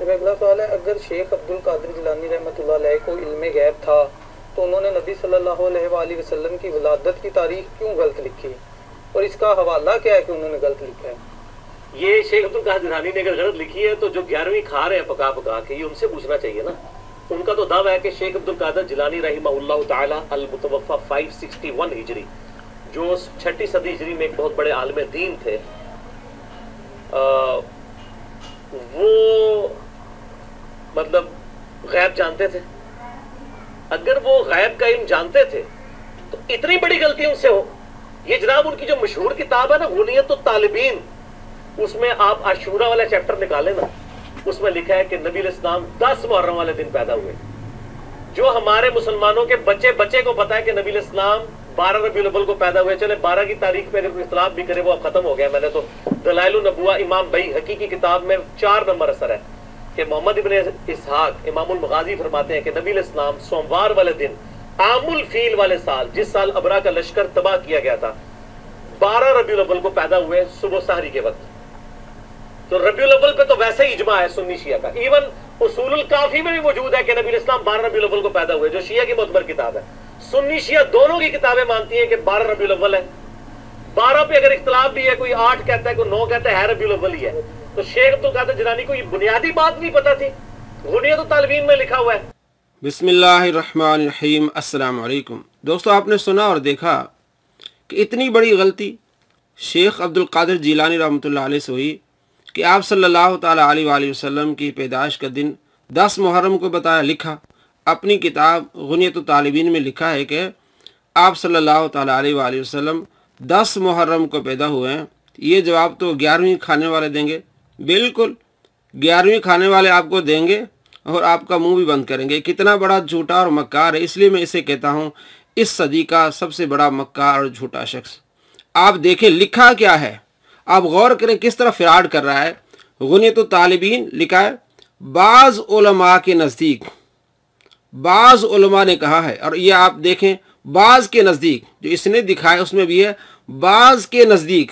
मेरा अगला सवाल है, अगर शेख अब्दुल कादिर जिलानी रहमतुल्लाह अलैह को इल्मे गैब था तो उन्होंने नबी सल्लल्लाहु अलैहि वसल्लम की विलादत की तारीख क्यों गलत लिखी, और इसका हवाला क्या है कि उन्होंने गलत लिखा है? ये शेख अब्दुल कादिर जिलानी ने अगर गलत लिखी है तो जो 11वीं खा रहे हैं पका पका के, ये उनसे पूछना चाहिए ना। उनका तो दावा है कि शेख अब्दुल कादिर जिलानी रहिमहुल्लाह ताला अल मुतवफ़ा 561 हिजरी, जो 6ठी सदी हिजरी में एक बहुत बड़े आलिम दीन थे, वो मतलब गैब जानते थे। अगर वो गैब का इल्म जानते थे तो इतनी बड़ी गलती उनसे हो। ये जनाब उनकी जो मशहूर किताब है ना गुनियत तालिबीन, उसमें आप आशूरा वाला चैप्टर निकाले ना, उसमें लिखा है कि नबी इस्लाम 10 मुहर्रम वाले दिन पैदा हुए। जो हमारे मुसलमानों के बच्चे बच्चे को पता है कि नबी इस्लाम 12 रबीउल अव्वल को पैदा हुए, चले 12 की तारीख पे अगर कोई इख्तिलाफ भी करे वो अब खत्म हो गया। मैंने तो दलाइलुन नबुवा इमाम बैहकी की किताब में 4 नंबर असर है कि मोहम्मद इब्न इसहाक इमामुल मगाजी फरमाते हैं कि नबी इस्लाम सोमवार वाले दिन आमुल फील वाले साल, जिस साल अबरा का लश्कर तबाह किया गया था, 12 रबीउल अव्वल को पैदा हुए सुबह सहरी के वक्त। तो रबीउल अव्वल पे तो वैसे ही इजमा है सुन्नी शिया का। इवन उसूलुल काफी में भी मौजूद है कि नबी इस्लाम 12 रबीउल अव्वल को पैदा हुए, जो शिया की मुतबर किताब है। सुन्नी शिया दोनों की किताबें मानती हैं कि 12 रबीउल अव्वल है। 12 पे अगर इख्तिलाफ भी है, कोई 8 कहता है, कोई 9 कहता है रबीउल अव्वल ही है। तो शेख अब्दुल कादिर जिलानी को ये बुनियादी बात नहीं पता थी, गुनियत तालिबीन में लिखा हुआ है। बिस्मिल्लाहिर्रहमानिर्रहीम, अस्सलाम वालेकुम। दोस्तों, आपने सुना और देखा कि इतनी बड़ी गलती शेख अब्दुल कादिर जिलानी रहमतुल्लाह अलैह से हुई कि आप सल्लल्लाहु ताला अलैहि वसल्लम की पैदाइश का दिन 10 मुहर्रम को बताया, लिखा। अपनी किताब गुनियत तालिबीन में लिखा है कि आप सल्लल्लाहु ताला अलैहि वसल्लम 10 मुहर्रम को पैदा हुए हैं। ये जवाब तो 11वीं खाने वाले देंगे, बिल्कुल 11वीं खाने वाले आपको देंगे और आपका मुंह भी बंद करेंगे। कितना बड़ा झूठा और मक्कार है, इसलिए मैं इसे कहता हूँ इस सदी का सबसे बड़ा मक्कार और झूठा शख्स। आप देखें लिखा क्या है, आप गौर करें किस तरह फिराड कर रहा है। गुनियत तालिबीन लिखा है, बाज़ उलमा के नज़दीक, बाज़ उलमा ने कहा है, और ये आप देखें बाज़ के नज़दीक, जो इसने दिखाया उसमें भी है बाज़ के नज़दीक।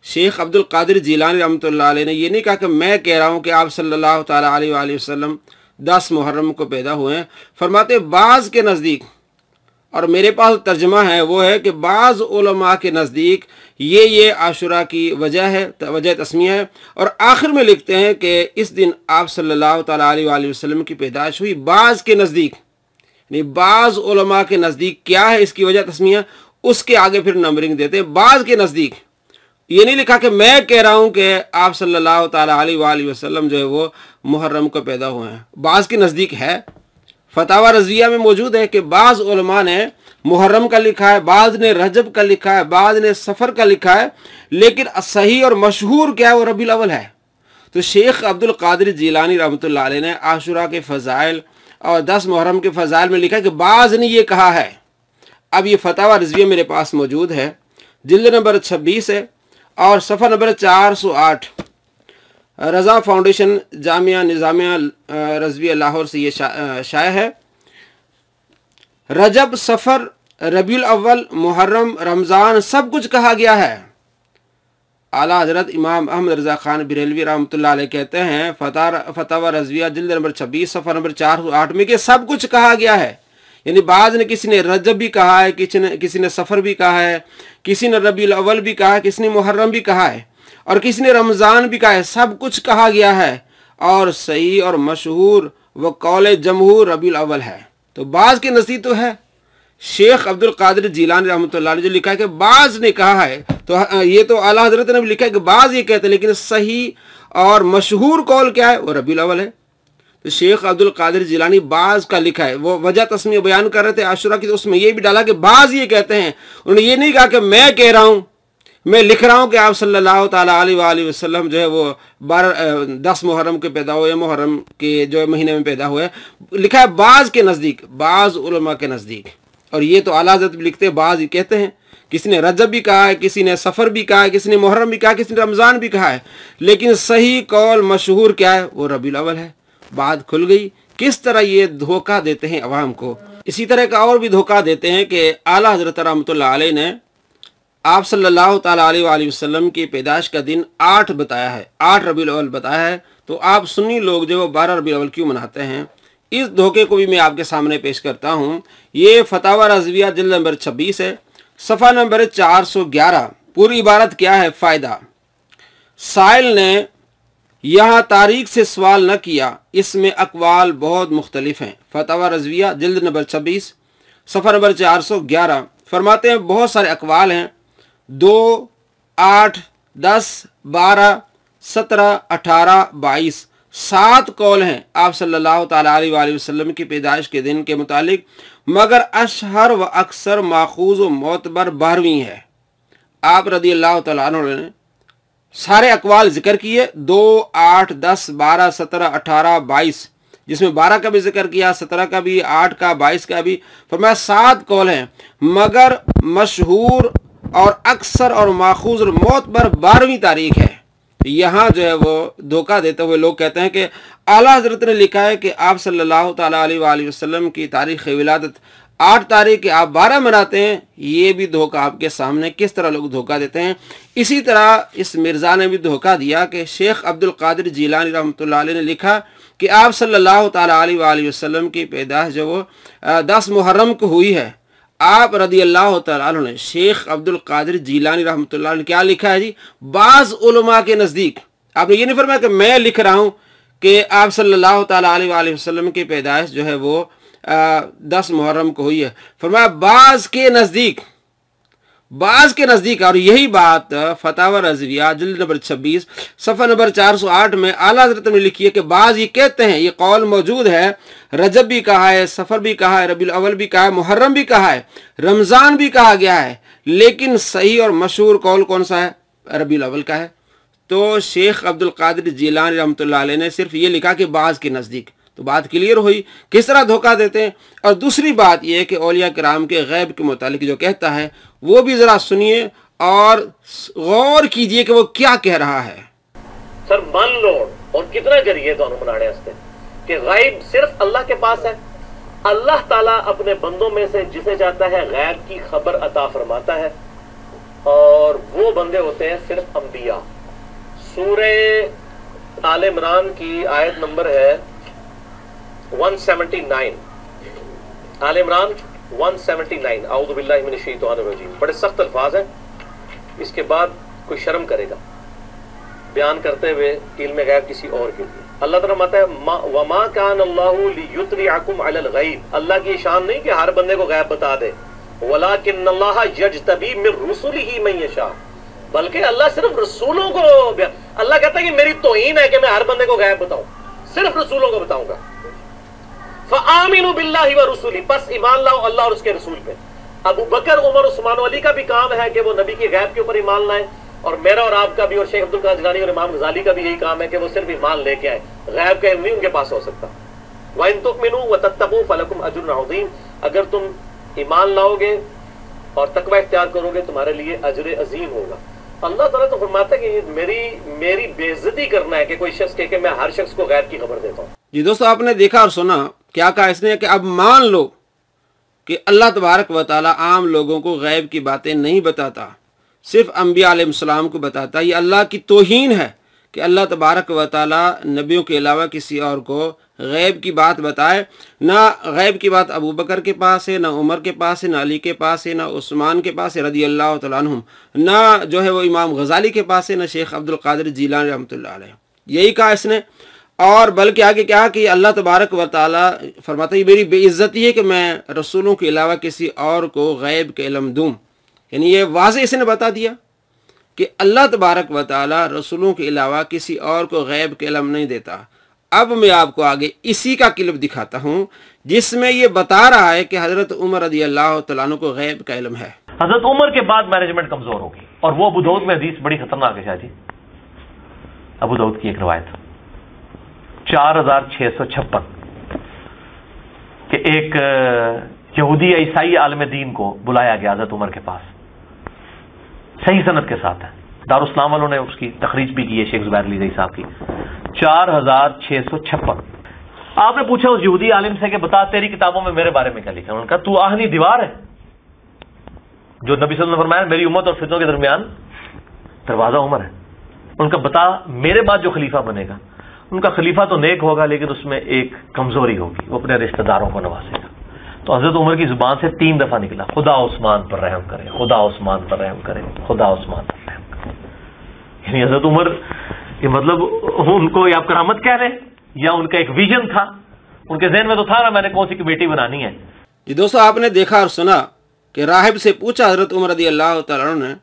शेख अब्दुल कादिर जिलानी रहमतुल्लाह अलैह ने ये नहीं कहा कि मैं कह रहा हूँ कि आप सल्लल्लाहु ताला अलैहि वसल्लम 10 मुहर्रम को पैदा हुए हैं, फरमाते बाज़ के नज़दीक। और मेरे पास तर्जमा है, वो है कि बाज़ उलमा के नज़दीक ये आशुरा की वजह है, वजह तस्मिया है। और आखिर में लिखते हैं कि इस दिन आप सल्लल्लाहु ताला अलैहि वसल्लम की पैदाइश हुई बाज़ के नज़दीक। यानी बाज़ उलमा के नज़दीक क्या है इसकी वजह तस्मिया, उसके आगे फिर नंबरिंग देते हैं बाज़ के नज़दीक। ये नहीं लिखा कि मैं कह रहा हूँ कि आप सल्लल्लाहु ताला अलैहि वसल्लम जो है वो मुहर्रम को पैदा हुए हैं। बाज़ के नज़दीक है, फतावा रज़विया में मौजूद है कि बाज़ उलमा ने मुहर्रम का लिखा है, बाज़ ने रजब का लिखा है, बाज़ ने सफ़र का लिखा है, लेकिन सही और मशहूर क्या है वो रबीउल अव्वल है। तो शेख अब्दुल कादिर जिलानी रहमतुल्लाह अलैह ने आशुरा के फ़ज़ाइल और 10 मुहर्रम के फ़ज़ाइल में लिखा है कि बाज़ ने ये कहा है। अब ये फतावा रज़विया मेरे पास मौजूद है, जिल्द नंबर 26 है और सफ़ा नंबर 408। रज़ा फाउंडेशन जामिया निज़ामिया रज़विया लाहौर से ये शाया है। रजब, सफ़र, रबीउल अव्वल, मुहर्रम, रमज़ान सब कुछ कहा गया है। आला हज़रत इमाम अहमद रज़ा ख़ान बरेलवी रहमतुल्लाह अलैह कहते हैं फतावा रज़विया जिल्द नंबर 26 सफ़ा नंबर 408 में कि सब कुछ कहा गया है। यानी बाज़ ने, किसी ने रजब भी कहा है, किसी ने सफ़र भी कहा है, किसी ने रबीउल अव्वल भी कहा है, किसी ने मुहर्रम भी कहा है और किसी ने रमज़ान भी कहा है। सब कुछ कहा गया है और सही और मशहूर व कौल जमहूर रबीउल अव्वल है। तो बाज़ के नज़दीक तो है। शेख अब्दुल कादिर जिलानी रहमतुल्लाह अलैह जो लिखा है कि बाज़ ने कहा है, तो ये तो आला हज़रत ने भी लिखा है कि बाज़ ये कहते हैं, लेकिन सही और मशहूर कौल क्या है वो रबीउल अव्वल है। तो शेख अब्दुल कादिर जिलानी बाज़ का लिखा है, वो वजह तस्मीया बयान कर रहे थे आशुरा की, तो उसमें ये भी डाला कि बाज़ ये कहते हैं। उन्होंने ये नहीं कहा कि मैं कह रहा हूँ, मैं लिख रहा हूँ कि आप सल्लल्लाहु ताला अलैहि वसल्लम जो है वो 10 मुहर्रम के पैदा हुए, मुहर्रम के जो महीने में पैदा हुए। लिखा है बाज़ के नज़दीक, बाज़ उलमा के नज़दीक। और ये तो आला हज़रत भी लिखते हैं, बाज़ ही कहते हैं। किसी ने रजब भी कहा है, किसी ने सफ़र भी कहा है, किसी ने मुहर्रम भी कहा है, किसी ने रमज़ान भी कहा है, लेकिन सही कौल मशहूर क्या है वो रबीउल अव्वल है। बात खुल गई। किस तरह ये धोखा देते हैं अवाम को। इसी तरह का और भी धोखा देते हैं कि आला हज़रत रहमतुल्लाह अलैह ने आप सल्लल्लाहु ताला अलैहि वसल्लम की पैदाइश का दिन 8 बताया है, 8 रबीउल अव्वल बताया है। तो आप सुन्नी लोग जो 12 रबीउल अव्वल क्यों मनाते हैं, इस धोखे को भी मैं आपके सामने पेश करता हूँ। ये फतावा रज़विया जिल्द नंबर 26 है, सफ़ा नंबर 411। पूरी इबारत क्या है? फ़ायदा, साइल ने यहाँ तारीख से सवाल न किया, इसमें अकवाल बहुत मुख्तलिफ हैं। फतावा रज़विया जिल्द नंबर 26 सफ़ा नंबर 411 फरमाते हैं बहुत सारे अकवाल हैं, 2, 8, 10, 12, 17, 18, 22 7 कौल हैं आप सल्लल्लाहु ताला अलैहि वसल्लम की पैदाइश के दिन के मुतालिक, मगर अशहर व अक्सर माखूज व मोतबर 12वीं है। आप रदी अल्लाह तआला अन्हु ने सारे अकवाल जिक्र किए, 2, 8, 10, 12, 17, 18, 22, जिसमें 12 का भी जिक्र किया, 17 का भी, 8 का, 22 का भी। फरमाया 7 कौल हैं, मगर मशहूर और अक्सर और माखूज और मोतबर 12वीं तारीख है। यहाँ जो है वो धोखा देते हुए लोग कहते हैं कि आला हजरत ने लिखा है कि आप सल्लल्लाहु ताला अलैहि वसल्लम की तारीख़ विलादत 8 तारीख के आप 12 मनाते हैं। ये भी धोखा आपके सामने किस तरह लोग धोखा देते हैं। इसी तरह इस मिर्ज़ा ने भी धोखा दिया कि शेख अब्दुल कादिर जीलानी रहमतुल्लाह अलैह ने लिखा कि आप सल्लल्लाहु ताला अलैहि वसल्लम की पैदाइश जो वो 10 मुहर्रम को हुई है। आप रदी अल्लाह तआला अन्हु ने शेख अब्दुल कादिर जीलानी रहमतुल्लाह ने क्या लिखा है जी, बाज़ उलमा के नज़दीक, आपने ये नहीं फरमाया कि मैं लिख रहा हूँ कि आप सल्लल्लाहु ताला अलैहि वसल्लम की पैदाइश जो है वो 10 मुहर्रम को हुई है। फरमाया बाज़ के नज़दीक, बाज़ के नज़दीक। और यही बात फतावा रज़विया जिल्द नंबर 26 सफ़ा नंबर 408 में आला हज़रत ने लिखी है कि बाज़ ये कहते हैं, ये कौल मौजूद है, रजब भी कहा है, सफ़र भी कहा है, रबीउल अव्वल भी कहा है, मुहर्रम भी कहा है, रमज़ान भी कहा गया है, लेकिन सही और मशहूर कौल कौन सा है? रबीउल अव्वल का है। तो शेख अब्दुल कादिर जीलानी रहमतुल्लाह अलैह ने सिर्फ ये लिखा कि बाज़ के नज़दीक। तो बात क्लियर हुई किस तरह धोखा देते हैं। और दूसरी बात यह है कि औलिया किराम के गैब के मुतालिक जो कहता है वो भी ज़रा सुनिए और गौर कीजिए कि वो क्या कह रहा है। सर मान लो और कितना करिए दोनों बनाने वास्ते कि गैब सिर्फ अल्लाह के पास है। अल्लाह ताला अपने बंदों में से जिसे चाहता है गैब की खबर अता फरमाता है, और वो बंदे होते हैं सिर्फ अंबिया। सूरे आल इमरान की आयत नंबर है 179, आल इमरान 179। औज़ु बिल्लाहि मिनश शैतानिर रजीम। बड़े सख्त अल्फाज हैं, इसके बाद कोई शर्म करेगा बयान करते हुए इल्म गैब किसी और के लिए। अल्लाह ताला कहता है वमा कान अल्लाहु लियुत्रिअकुम अलल गैब। अल्लाह की शान नहीं कि हर बंदे को गैब बता दे, वलाकिन्नल्लाह यज्तबी मिन रुसुलिही मन यशा, बल्कि अल्लाह सिर्फ रसूलों को, अल्लाह कहता है कि मेरी तौहीन है कि मैं हर बंदे को गैब बताऊं, सिर्फ रसूलों को बताऊंगा। फ़आमिनु बिल्लाहि व रसूली, बस ईमान लाओ अल्लाह और उसके रसूल पे। अबू बकर, उमर, उस्मान अली का भी काम है कि वो नबी के गैब के ऊपर ईमान लाए, और मेरा और आपका भी, और शेख अब्दुल कादिर जिलानी और इमाम गजाली का भी यही काम है कि वो सिर्फ ईमान लेके आए। गैब का इल्म नहीं उनके पास हो सकता। व इन तुमिनु व तत्तकू फलकुम अज्रुन अज़ीम, अगर तुम ईमान लाओगे और तकवा इख्तियार करोगे तुम्हारे लिए अजर अजीम होगा। अल्लाह ताला तो फरमाता है कि मेरी बेइज्जती करना है कि कोई शख्स कहे कि मैं हर शख्स को गैब की खबर देता हूँ। जी दोस्तों, आपने देखा और सुना क्या कहा इसने कि अब मान लो कि अल्लाह तबारक व तआला आम लोगों को गैब की बातें नहीं बताता, सिर्फ अंबिया अलैहिस्सलाम को बताता। ये अल्लाह की तौहीन है कि अल्लाह तबारक व तआला नबियों के अलावा किसी और को गैब की बात बताए। ना गैब की बात अबू बकर के पास है, ना उमर के पास है, ना अली के पास है, ना उस्मान के पास है रदी अल्लाह तआला अन्हुम, ना जो है वो इमाम गजाली के पास है, ना शेख अब्दुल कादिर जीलानी रहमतुल्लाह अलैह। यही कहा इसने। और बल्कि आगे क्या कि अल्लाह तबारक व तआला फरमाता है मेरी बेइज्जती है कि मैं रसूलों के अलावा किसी और को गैब का इल्म दूँ। यानी ये वाज़ेह इसने बता दिया कि अल्लाह तबारक व तआला रसूलों के अलावा किसी और को गैब का इल्म नहीं देता। अब मैं आपको आगे इसी का क्लिप दिखाता हूँ जिसमें ये बता रहा है कि हज़रत उमर रज़ी अल्लाह तआला अन्हु को गैब का इल्म है। हज़रत उमर के बाद मैनेजमेंट कमजोर होगी, और वो अबू दाऊद में हदीस बड़ी खतरनाक है शाह जी। अबू दाऊद की एक रवायत 4656 कि एक यहूदी ईसाई आलम दीन को बुलाया गया हज़रत उमर के पास, सही सनद के साथ है। दारुस्सलाम वालों ने उसकी तखरीज भी की है शेख ज़ुबैर अली ज़ई साहब की। 4656 आपने पूछा उस यहूदी आलिम से कि बता तेरी किताबों में मेरे बारे में क्या लिखा है। उन्होंने कहा तू आहनी दीवार है, जो नबी सल्लल्लाहु अलैहि वसल्लम ने फरमाया मेरी उम्मत और फितनों के दरमियान दरवाजा उमर है। उनका बता मेरे बाद जो खलीफा बनेगा उनका खलीफा तो नेक होगा लेकिन उसमें एक कमजोरी होगी, वो अपने रिश्तेदारों को नवाजेगा। तो हजरत उमर की जुबान से 3 दफा निकला, खुदा उस्मान पर रहम करे, खुदा उस्मान पर रहम करे, खुदा उस्मान पर रहम करे। यानी हजरत उमर ये मतलब उनको या आप करामत कह रहे हैं या उनका एक विजन था, उनके ज़हन में तो था ना मैंने कौन सी कमेटी बनानी है। जी दोस्तों, आपने देखा और सुना कि राहिब से पूछा हजरत उमर रज़ी अल्लाह तआला अन्हु ने,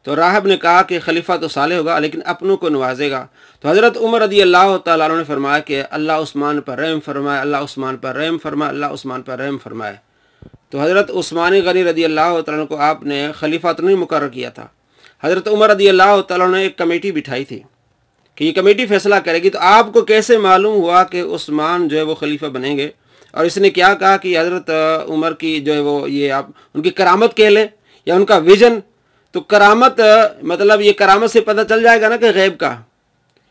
तो राहिब ने कहा कि खलीफा तो साले होगा लेकिन अपनों को नवाजेगा। तो हजरत उमर रज़ी अल्लाह तआला अन्हु ने फरमाया कि अल्लाह उस्मान पर रहम फरमाए, अल्लाह उस्मान पर रहम फरमाए, अल्लाह उस्मान पर रहम फरमाए। तो हजरत उस्मान गनी रज़ी अल्लाह तआला अन्हु को आपने खलीफा तो नहीं मुकर्रर किया था, हजरत उमर रज़ी अल्लाह तआला अन्हु ने एक कमेटी बिठाई थी कि ये कमेटी फैसला करेगी। तो आपको कैसे मालूम हुआ कि उस्मान जो है वो खलीफा बनेंगे? और इसने क्या कहा कि हजरत उमर की जो है वो ये आप उनकी करामत कह लें या उनका विजन। तो करामत मतलब ये करामत से पता चल जाएगा ना कि गैब का,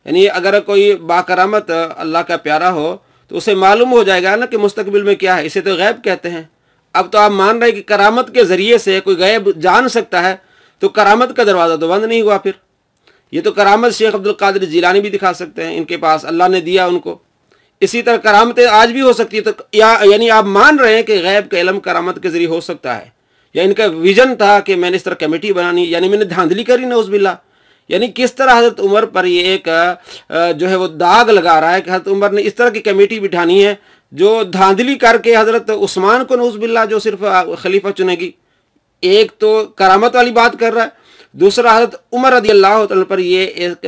यानी अगर कोई बाकरामत अल्लाह का प्यारा हो तो उसे मालूम हो जाएगा ना कि मुस्तकबिल में क्या है, इसे तो गैब कहते हैं। अब तो आप मान रहे हैं कि करामत के ज़रिए से कोई गैब जान सकता है, तो करामत का दरवाज़ा तो बंद नहीं हुआ। फिर ये तो करामत शेख अब्दुल कादिर जिलानी भी दिखा सकते हैं, इनके पास अल्लाह ने दिया उनको। इसी तरह करामतें आज भी हो सकती है। तो यानी आप मान रहे हैं कि गैब का इल्म करामत के ज़रिए हो सकता है, या इनका विजन था कि मैंने इस तरह कमेटी बनानी, यानी मैंने धांधली करी नौज़ुबिल्लाह। यानी किस तरह हज़रत उमर पर ये एक जो है वो दाग लगा रहा है कि हज़रत उमर ने इस तरह की कमेटी बिठानी है जो धांधली करके हज़रत उस्मान को नौज़ुबिल्लाह जो सिर्फ खलीफा चुनेगी। एक तो करामत वाली बात कर रहा है, दूसरा हज़रत उमर रज़ी अल्लाह तआला पर ये एक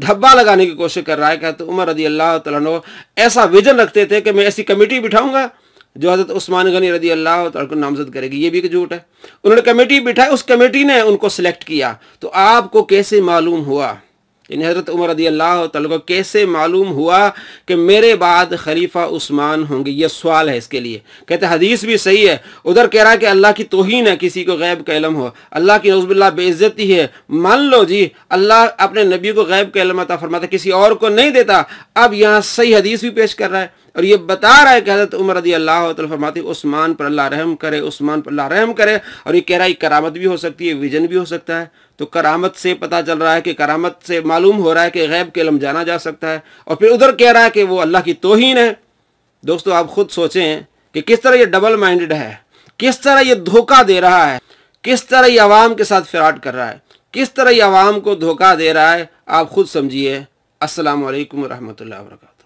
धब्बा लगाने की कोशिश कर रहा है कि हज़रत उमर रज़ी अल्लाह तआला ऐसा विजन रखते थे कि मैं ऐसी कमेटी बिठाऊंगा जो हज़रत उस्मान गनी रज़ी अल्लाह तआला को नामजद करेगी। ये भी एक झूठ है। उन्होंने कमेटी बिठाई, उस कमेटी ने उनको सिलेक्ट किया। तो आपको कैसे मालूम हुआ, यानी हज़रत उमर रज़ी अल्लाह तआला को कैसे मालूम हुआ कि मेरे बाद खलीफा उस्मान होंगे? ये सवाल है इसके लिए। कहते हदीस भी सही है, उधर कह रहा है कि अल्लाह की तौहीन है किसी को गैब का इल्म हो, अल्लाह की नौज़ुबिल्लाह बेइज्जती है। मान लो जी अल्लाह अपने नबी को गैब का इल्म अता फरमाता, किसी और को नहीं देता। अब यहाँ सही हदीस भी पेश कर रहा है और ये बता रहा है कि हज़रत उमर रज़ी अल्लाह तआला फरमाते उस्मान पर अल्लाह रहम करे, उस्मान पर अल्लाह रहम करे। और ये कह रहा है करामत भी हो सकती है, विजन भी हो सकता है। तो करामत से पता चल रहा है कि करामत से मालूम हो रहा है कि गैब के इल्म जाना जा सकता है, और फिर उधर कह रहा है कि वो अल्लाह की तौहीन है। दोस्तों आप खुद सोचें कि किस तरह ये डबल माइंडेड है, किस तरह ये धोखा दे रहा है, किस तरह ये अवाम के साथ फ्रॉड कर रहा है, किस तरह ये अवाम को धोखा दे रहा है। आप खुद समझिए। अस्सलामु अलैकुम व रहमतुल्लाहि व बरकातहू।